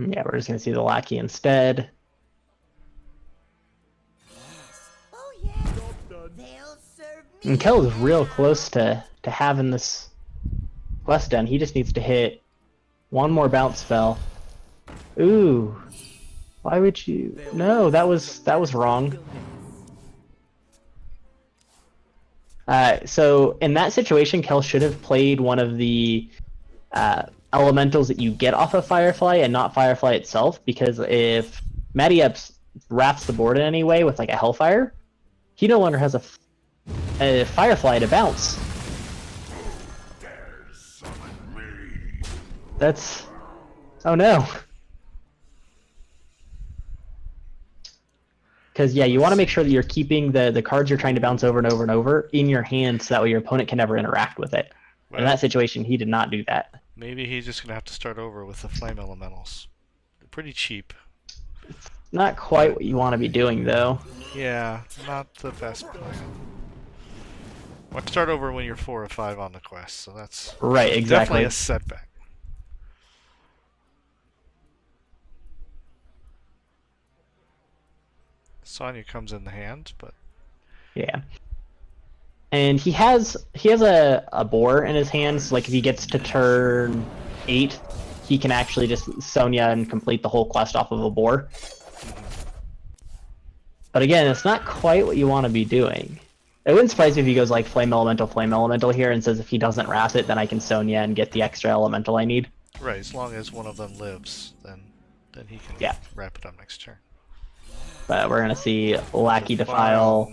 Yeah, we're just gonna see the lackey instead. Oh yes, they'll serve me. And Kel is real close to having this quest done. He just needs to hit one more bounce spell. Ooh. Why would you? No, that was wrong. So in that situation, Kel should have played one of the elementals that you get off of Firefly and not Firefly itself, because if Matty-Up wraps the board in any way with like a Hellfire, he no longer has a Firefly to bounce. That's... oh no. Because, yeah, you want to make sure that you're keeping the cards you're trying to bounce over and over and over in your hand so that way your opponent can never interact with it. Well, in that situation, he did not do that. Maybe he's just going to have to start over with the Flame Elementals. They're pretty cheap. It's not quite what you want to be doing, though. Yeah, not the best plan. Well, start over when you're 4 or 5 on the quest, so that's right, exactly. Definitely a setback. Sonya comes in the hand, but yeah. And he has a boar in his hands. Like if he gets to turn 8, he can actually just Sonya and complete the whole quest off of a boar. But again, it's not quite what you want to be doing. It wouldn't surprise me if he goes like Flame Elemental here and says if he doesn't wrap it, then I can Sonya and get the extra elemental I need. Right, as long as one of them lives, then he can wrap it up next turn. But we're gonna see Lackey Defile.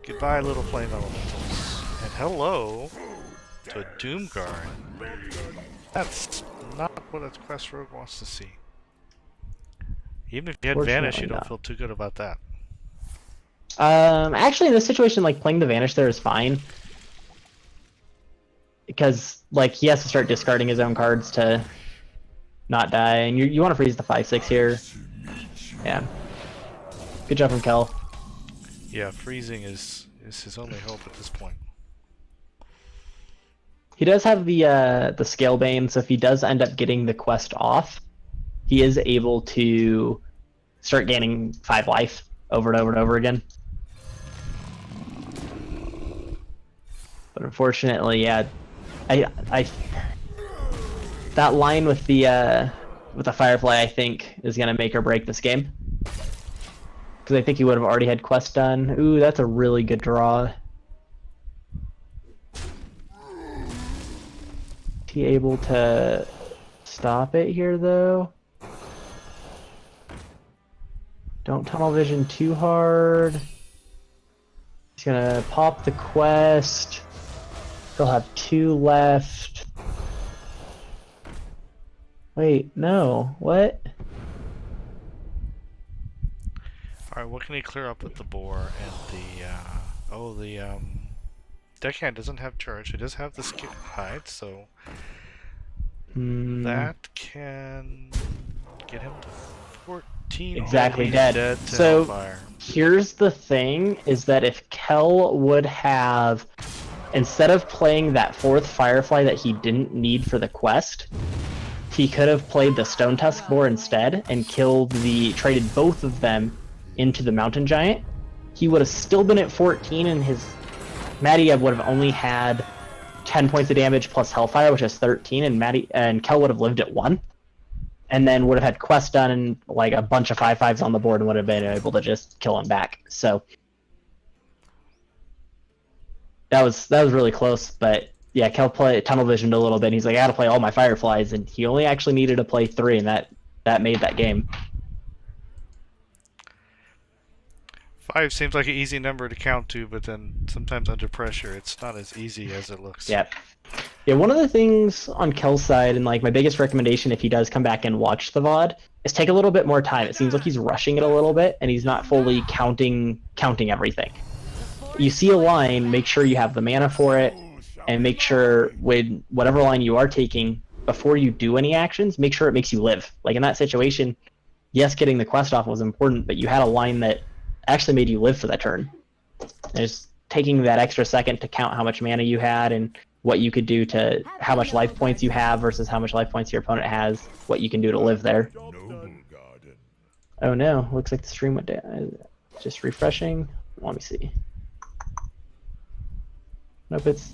Goodbye, little Flame Elementals. And hello to Doomguard. That's not what a quest rogue wants to see. Even if you had Vanish, you don't feel too good about that. Actually, in this situation, like playing the Vanish there is fine, because like he has to start discarding his own cards to not die, and you want to freeze the 5/6 here. Yeah. Good job from Kel. Yeah, freezing is his only hope at this point. He does have the Scalebane, so if he does end up getting the quest off, he is able to start gaining 5 life over and over and over again. But unfortunately, yeah, I that line with the Firefly, I think, is gonna make or break this game. Because I think he would have already had quest done. Ooh, that's a really good draw. Is he able to stop it here, though? Don't tunnel vision too hard. He's gonna pop the quest. He'll have 2 left. Wait, no. What? Alright, what can he clear up with the boar and the deckhand doesn't have charge. He does have the skip hide, so that can get him to 14. Exactly, dead. So Hellfire. Here's the thing, is that if Kel would have, instead of playing that 4th Firefly that he didn't need for the quest, he could have played the Stone Tusk Boar instead and traded both of them into the Mountain Giant. He would have still been at 14, and his Matty-Up would have only had 10 points of damage plus Hellfire, which is 13, and Kel would have lived at 1. And then would have had quest done and like a bunch of 5/5s on the board and would have been able to just kill him back. So that was really close, but yeah, Kel tunnel visioned a little bit. And he's like, I gotta play all my Fireflies, and he only actually needed to play 3, and that made that game. 5 seems like an easy number to count to, but then sometimes under pressure, it's not as easy as it looks. Yep. Yeah, one of the things on Kel's side, and like my biggest recommendation if he does come back and watch the VOD, is take a little bit more time. It seems like he's rushing it a little bit, and he's not fully counting everything. You see a line, make sure you have the mana for it, and make sure with whatever line you are taking, before you do any actions, make sure it makes you live. Like in that situation, yes, getting the quest off was important, but you had a line that actually made you live for that turn. And just taking that extra second to count how much mana you had and what you could do to how much life points you have versus how much life points your opponent has, what you can do to live there. Oh no, looks like the stream went down. Just refreshing. Let me see. Nope, it's...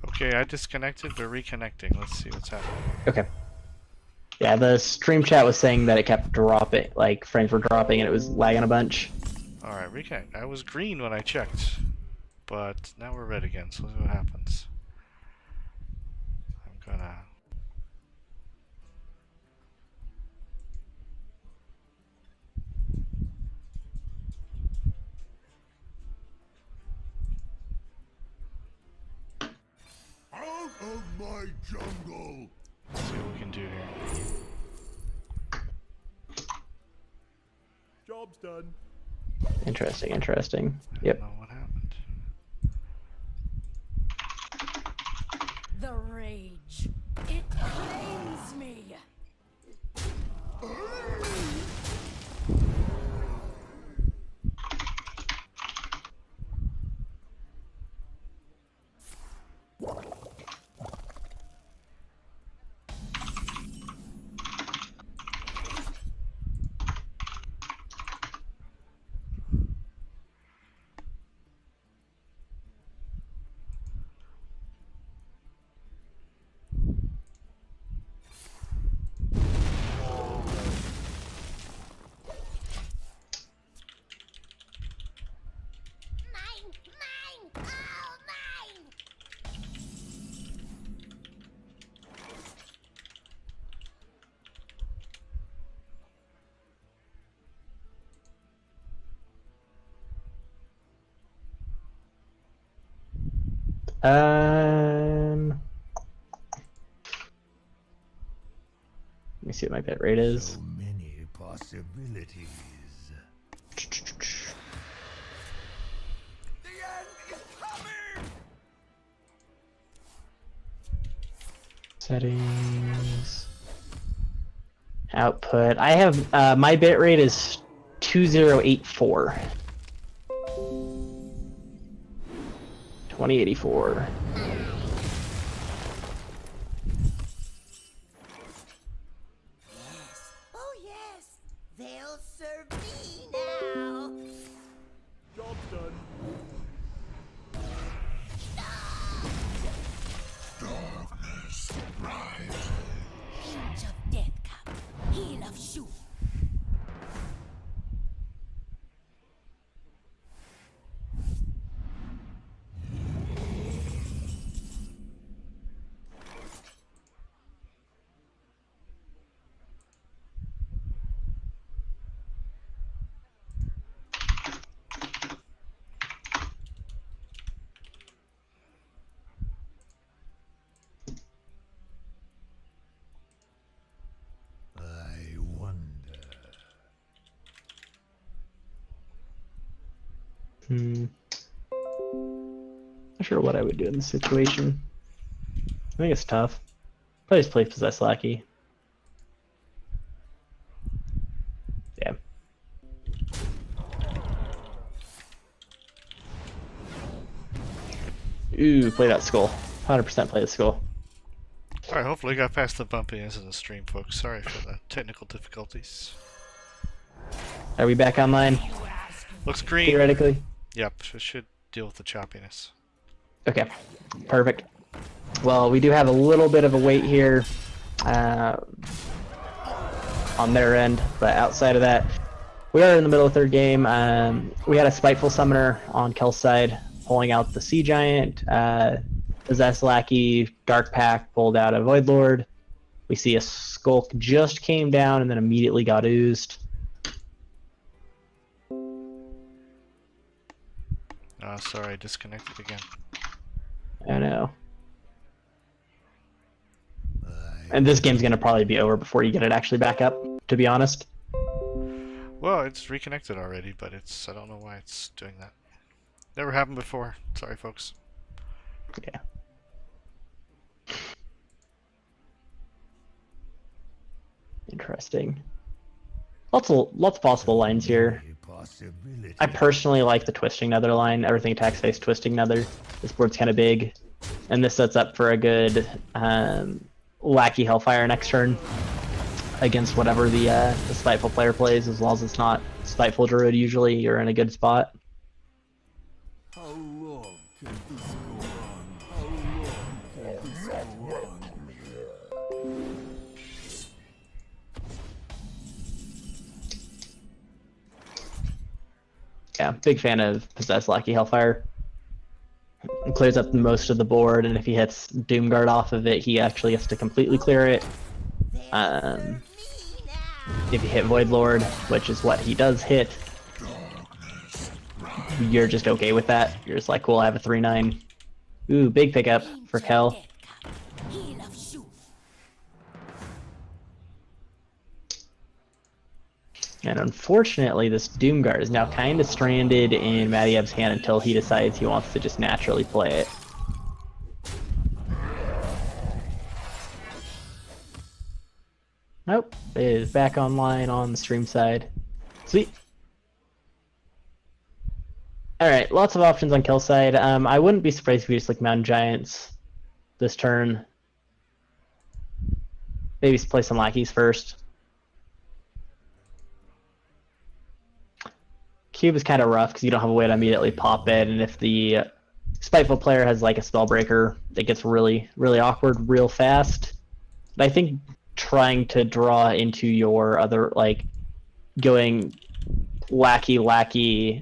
Okay, I disconnected, but reconnecting. Let's see what's happening. Okay. Yeah, the stream chat was saying that it kept dropping, like frames were dropping and it was lagging a bunch. Alright, reconnect. I was green when I checked, but now we're red again, so let's see what happens. I'm gonna... Out of my jungle! Let's see what we can do here. Job's done. Interesting, interesting. I Yep. don't know what happened. The rage. It claims me. Mine, mine, all mine. Let me see what my bit rate is. So many possibilities. The end is coming! Settings. Output. I have my bit rate is 2084. 2084. Yes. Oh yes. They'll serve me now. Job's done. Darkness rises. Pinch of death cup. Heel of shoe. I wonder. Not sure what I would do in this situation. I think it's tough. Probably just play Possess Lackey. Yeah. Ooh, play that skull. 100% play the skull. Alright, hopefully got past the bumpiness in the stream, folks. Sorry for the technical difficulties. Are we back online? Looks green. Theoretically? Yep, it should deal with the choppiness. Okay, perfect. Well, we do have a little bit of a wait here on their end, but outside of that, we are in the middle of third game. We had a Spiteful Summoner on Kel's side, pulling out the Sea Giant, Possess Lackey, Dark Pack pulled out a Void Lord. We see a Skulk just came down and then immediately got oozed. Sorry, I disconnected again. I know. And this game's gonna probably be over before you get it actually back up, to be honest. Well, it's reconnected already, but I don't know why it's doing that. Never happened before. Sorry, folks. Yeah. Interesting. Lots of possible lines here. Possibility. I personally like the Twisting Nether line. Everything attacks face Twisting Nether. This board's kind of big, and this sets up for a good Lackey Hellfire next turn against whatever the Spiteful player plays. As long as it's not Spiteful Druid, usually you're in a good spot. How long can this go on? How long can this go on? Yeah, big fan of Possessed Lackey Hellfire. It clears up most of the board, and if he hits Doomguard off of it, he actually has to completely clear it. If you hit Void Lord, which is what he does hit, you're just okay with that. You're just like, cool, I have a 3/9. Ooh, big pickup for Kel. And unfortunately, this Doomguard is now kind of stranded in Madiab's hand until he decides he wants to just naturally play it. Nope, it is back online on the stream side. Sweet. Alright, lots of options on kill side. I wouldn't be surprised if we just like Mountain Giants this turn. Maybe play some Lackeys first. Cube is kind of rough because you don't have a way to immediately pop it, and if the Spiteful player has like a Spellbreaker, it gets really, really awkward real fast. But I think trying to draw into your other, like, going Lackey,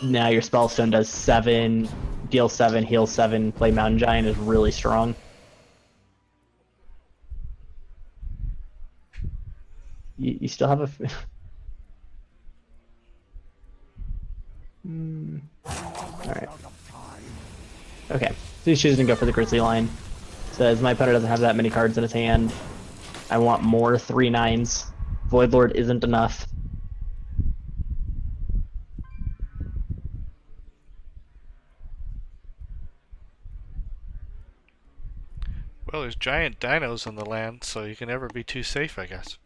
now your Spellstone does 7, deal 7, heal 7, play Mountain Giant is really strong. You still have a... Alright. Okay, so he's choosing to go for the Grizzly line. Says, my opponent doesn't have that many cards in his hand. I want more 3/9s. Void Lord isn't enough. Well, there's giant dinos on the land, so you can never be too safe, I guess.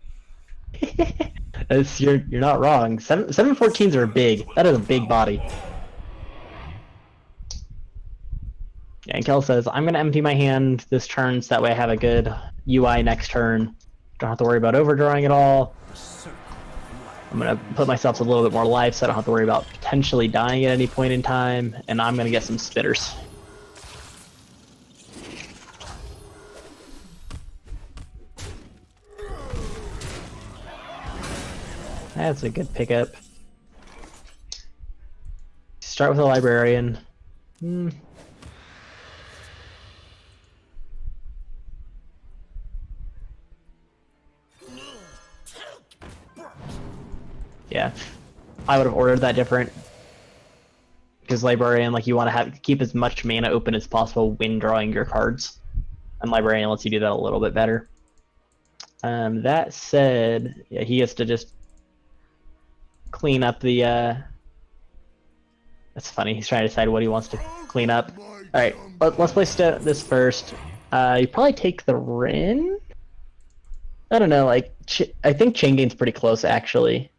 You're not wrong. 7/14s are big. That is a big body. Yeah, and Kel says, I'm going to empty my hand this turn so that way I have a good UI next turn. Don't have to worry about overdrawing at all. I'm going to put myself a little bit more life so I don't have to worry about potentially dying at any point in time. And I'm going to get some spitters. That's a good pickup. Start with a Librarian. Yeah, I would have ordered that different. Because Librarian, like, you want to keep as much mana open as possible when drawing your cards. And Librarian lets you do that a little bit better. That said, yeah, he has to just clean up the, That's funny, he's trying to decide what he wants to clean up. Alright, let's play this first. You probably take the Rin? I don't know, like, I think Chain Gain's pretty close, actually.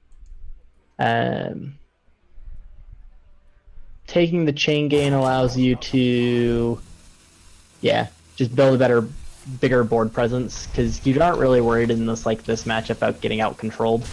Taking the Chain Gain allows you to, yeah, just build a bigger board presence, because you aren't really worried in this matchup about getting out controlled.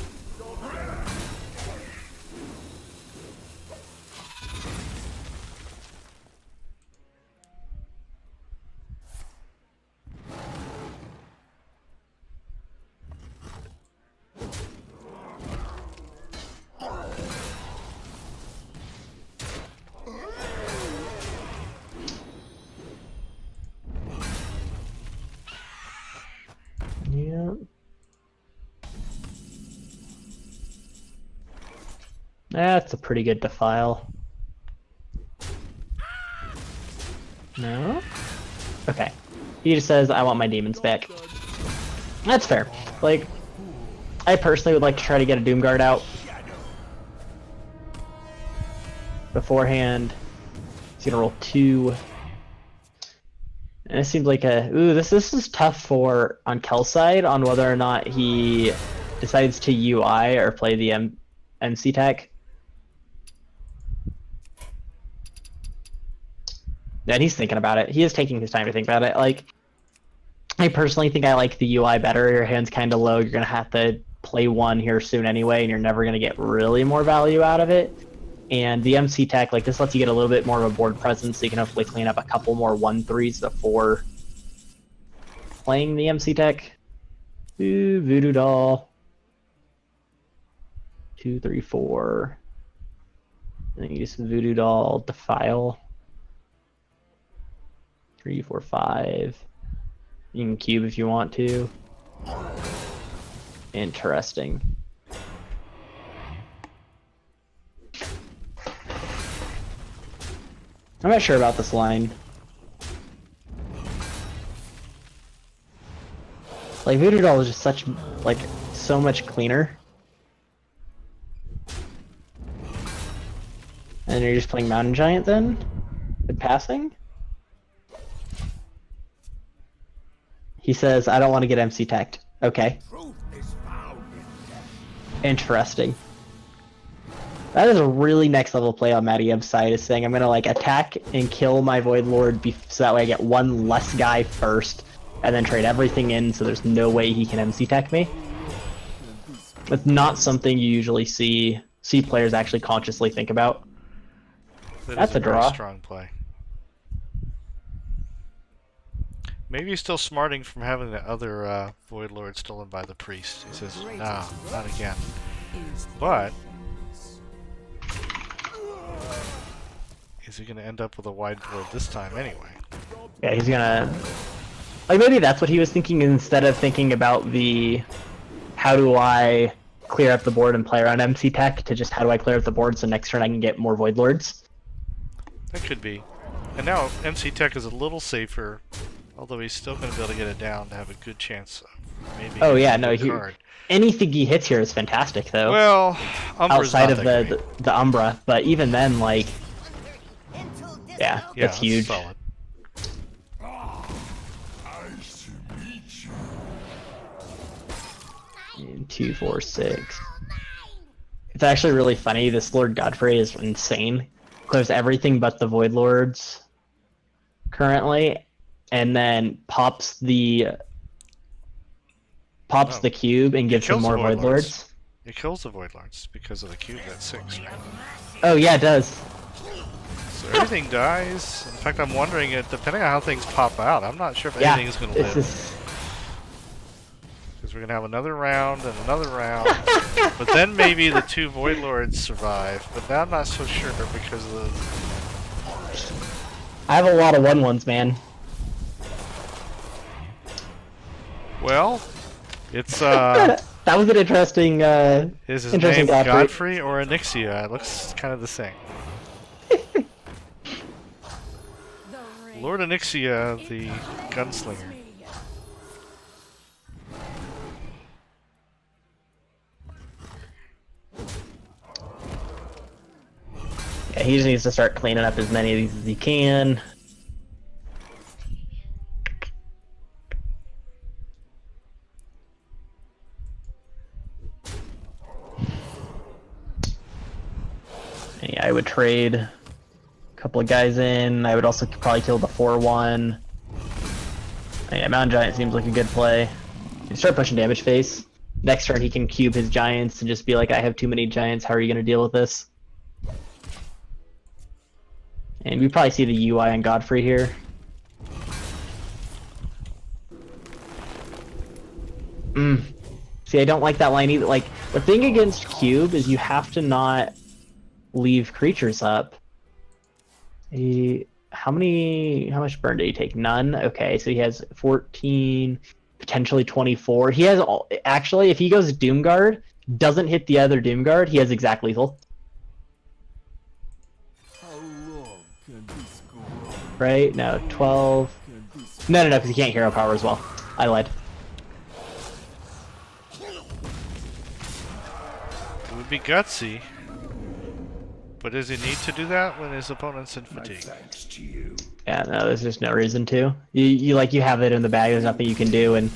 Yeah. That's a pretty good defile. No? Okay. He just says, I want my demons back. That's fair. Like, I personally would like to try to get a Doomguard out beforehand. He's gonna roll 2. And it seems like this is tough for on Kel's side on whether or not he decides to UI or play the MC tech. And he's thinking about it. He is taking his time to think about it. Like, I personally think I like the UI better. Your hand's kind of low. You're gonna have to play one here soon anyway, and you're never gonna get really more value out of it. And the MC tech, like, this lets you get a little bit more of a board presence, so you can hopefully clean up a couple more 1-3s before playing the MC tech. Ooh, Voodoo Doll. 2, 3, 4. And then use Voodoo Doll, Defile. 3, 4, 5. You can cube if you want to. Interesting. I'm not sure about this line. Like, Voodoo Doll is just such, like, so much cleaner. And you're just playing Mountain Giant then? With passing? He says, I don't want to get MC teched. Okay. Interesting. That is a really next level play on Matty M's side, is saying I'm gonna like attack and kill my Void Lord so that way I get one less guy first, and then trade everything in so there's no way he can MC tech me. It's not something you usually see players actually consciously think about. That's a draw. Very strong play. Maybe he's still smarting from having the other Void Lord stolen by the priest. He says, no, not again. But is he going to end up with a wide board this time anyway? Yeah, he's gonna... Like, maybe that's what he was thinking instead of thinking about the how do I clear up the board and play around MC tech to just how do I clear up the board so next turn I can get more Void Lords. That could be. And now MC tech is a little safer, although he's still going to be able to get it down to have a good chance of maybe... Oh yeah, no, anything he hits here is fantastic though. Well, Umbra's outside not of that the Umbra, but even then, like, yeah, that's huge. Solid. 2, 4, 6. It's actually really funny. This Lord Godfrey is insane. Clears everything but the Void Lords currently, and then pops the cube and gives him more Void Lords. It kills the Void Lords because of the cube. That's 6, right? Oh yeah, it does. So everything dies. In fact, I'm wondering, depending on how things pop out, I'm not sure if anything is going to live. Because we're going to have another round and another round. But then maybe the 2 Void Lords survive. But now I'm not so sure because of the... I have a lot of 1/1s, man. Well, it's that was an interesting is his interesting name Godfrey or Onyxia? It looks kind of the same. Lord Onyxia, the gunslinger. Yeah, he just needs to start cleaning up as many of these as he can. Yeah, I would trade a couple of guys in. I would also probably kill the 4/1. Yeah, Mountain Giant seems like a good play. You start pushing damage phase. Next turn he can cube his giants and just be like, I have too many giants, how are you going to deal with this? And we probably see the UI on Godfrey here. See, I don't like that line either. Like, the thing against cube is you have to not leave creatures up. How much burn did he take? None? Okay, so he has 14, potentially 24. He has actually, if he goes Doomguard, doesn't hit the other Doomguard, he has exact lethal. Right? No, 12. No, because he can't hero power as well. I lied. It would be gutsy. But does he need to do that when his opponent's in fatigue? Yeah, no, there's just no reason to. You have it in the bag. There's nothing you can do, and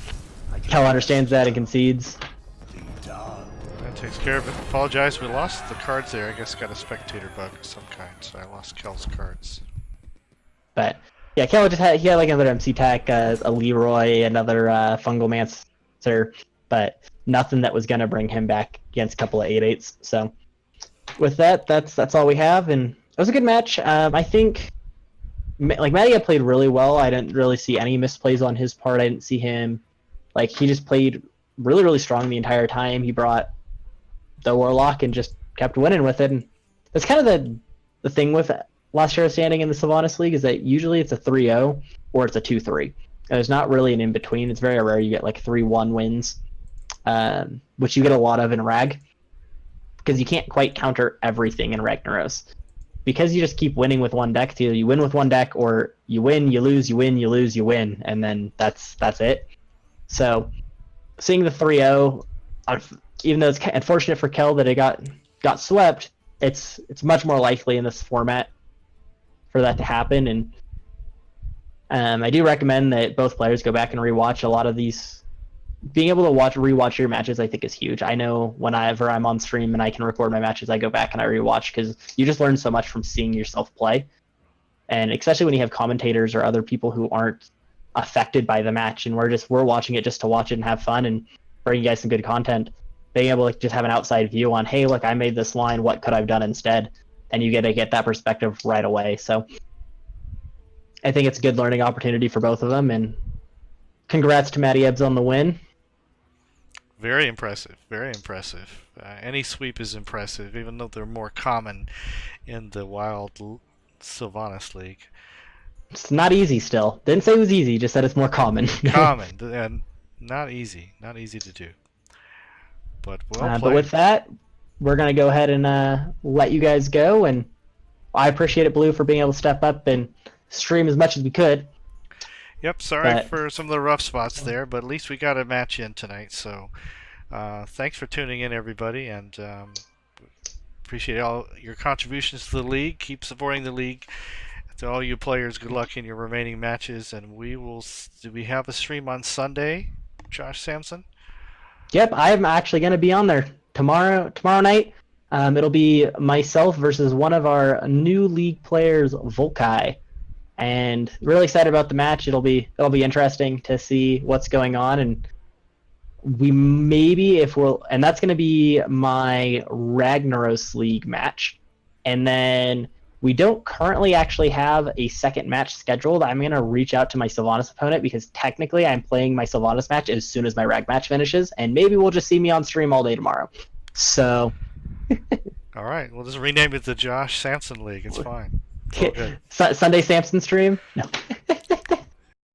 Kel understands that and concedes. That takes care of it. Apologize, we lost the cards there. I guess got a spectator bug of some kind, so I lost Kel's cards. But yeah, Kel just had like another MC Tech, a Leroy, another Fungal Mancer, but nothing that was gonna bring him back against a couple of 8-8s. So with that, that's all we have, and it was a good match. I think like Matty played really well. I didn't really see any misplays on his part. I didn't see him he just played really, really strong the entire time. He brought the Warlock and just kept winning with it. And that's kind of the thing with Last Hero Standing in the Sylvanas League, is that usually it's a 3-0 or it's a 2-3. And there's not really an in-between. It's very rare you get like 3-1 wins, which you get a lot of in Rag, because you can't quite counter everything in Ragnaros. Because you just keep winning with one deck, it's either you win with one deck or you win, you lose, you win, you lose, you win, and then that's it. So seeing the 3-0, even though it's unfortunate for Kel that it got swept, it's much more likely in this format for that to happen. And I do recommend that both players go back and rewatch a lot of these. Being able to rewatch your matches, I think, is huge. I know whenever I'm on stream and I can record my matches, I go back and I rewatch, because you just learn so much from seeing yourself play. And especially when you have commentators or other people who aren't affected by the match, and we're watching it just to watch it and have fun and bring you guys some good content. Being able to just have an outside view on, hey, look, I made this line, what could I have done instead? And you get to get that perspective right away. So I think it's a good learning opportunity for both of them, and congrats to Matty Ebbs on the win. Very impressive, very impressive. Any sweep is impressive, even though they're more common in the Wild Sylvanas League. It's not easy still. Didn't say it was easy, just said it's more common. Common, and not easy to do. But well played. But with that, we're going to go ahead and let you guys go, and I appreciate it, Blue, for being able to step up and stream as much as we could. Yep, sorry for some of the rough spots there, but at least we got a match in tonight, so thanks for tuning in, everybody, and appreciate all your contributions to the league. Keep supporting the league. To all you players, good luck in your remaining matches, and do we have a stream on Sunday, Josh Samson? Yep, I'm actually going to be on there tomorrow night. It'll be myself versus one of our new league players, Volkai. And really excited about the match. It'll be interesting to see what's going on, and and that's going to be my Ragnaros League match. And then we don't currently actually have a second match scheduled. I'm going to reach out to my Sylvanas opponent, because technically I'm playing my Sylvanas match as soon as my Rag match finishes, and maybe we'll just see me on stream all day tomorrow. So all right, we'll just rename it the Josh Samson League. It's fine. It's all good. Sunday Samson stream? No.